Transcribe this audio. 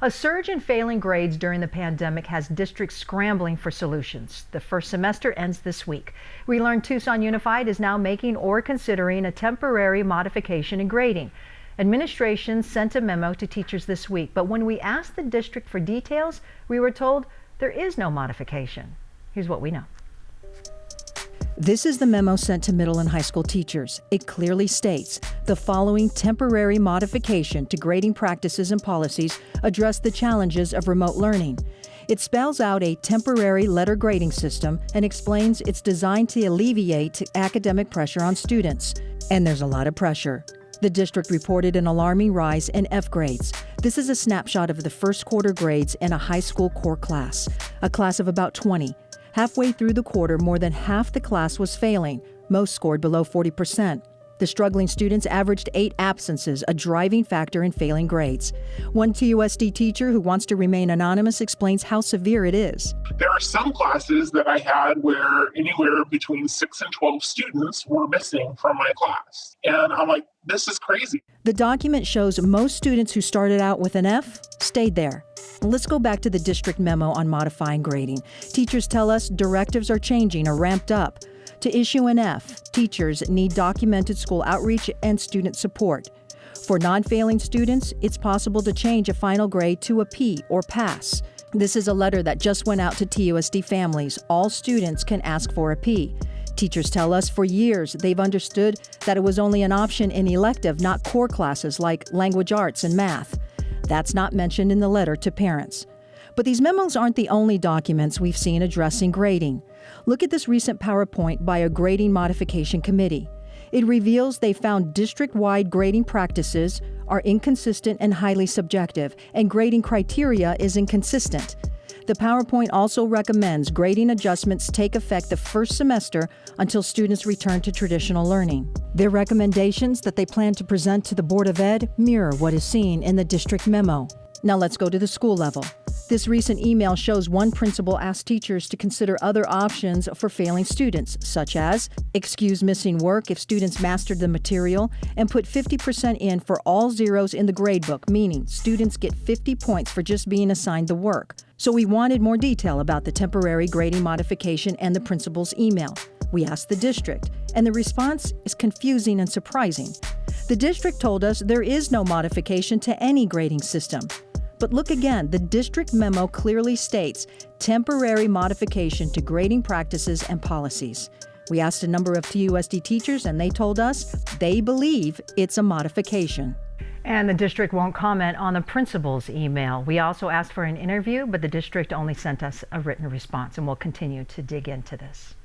A surge in failing grades during the pandemic has districts scrambling for solutions. The first semester ends this week. We learned Tucson Unified is now making or considering a temporary modification in grading. Administration sent a memo to teachers this week, but when we asked the district for details, we were told there is no modification. Here's what we know. This is the memo sent to middle and high school teachers. It clearly states the following temporary modification to grading practices and policies address the challenges of remote learning. It spells out a temporary letter grading system and explains it's designed to alleviate academic pressure on students. And there's a lot of pressure. The district reported an alarming rise in F grades. This is a snapshot of the first quarter grades in a high school core class, a class of about 20. Halfway through the quarter, more than half the class was failing. Most scored below 40%. The struggling students averaged 8 absences, a driving factor in failing grades. One TUSD teacher who wants to remain anonymous explains how severe it is. There are some classes that I had where anywhere between 6 and 12 students were missing from my class. And I'm like, this is crazy. The document shows most students who started out with an F stayed there. Let's go back to the district memo on modifying grading. Teachers tell us directives are changing or ramped up. To issue an F, teachers need documented school outreach and student support. For non-failing students, it's possible to change a final grade to a P or pass. This is a letter that just went out to TUSD families. All students can ask for a P. Teachers tell us for years they've understood that it was only an option in elective, not core classes like language arts and math. That's not mentioned in the letter to parents. But these memos aren't the only documents we've seen addressing grading. Look at this recent PowerPoint by a grading modification committee. It reveals they found district-wide grading practices are inconsistent and highly subjective, and grading criteria is inconsistent. The PowerPoint also recommends grading adjustments take effect the first semester until students return to traditional learning. Their recommendations that they plan to present to the Board of Ed mirror what is seen in the district memo. Now let's go to the school level. This recent email shows one principal asked teachers to consider other options for failing students, such as excuse missing work if students mastered the material, and put 50% in for all zeros in the gradebook, meaning students get 50 points for just being assigned the work. So we wanted more detail about the temporary grading modification and the principal's email. We asked the district, and the response is confusing and surprising. The district told us there is no modification to any grading system. But look again, the district memo clearly states temporary modification to grading practices and policies. We asked a number of TUSD teachers and they told us they believe it's a modification. And the district won't comment on the principal's email. We also asked for an interview, but the district only sent us a written response, and we'll continue to dig into this.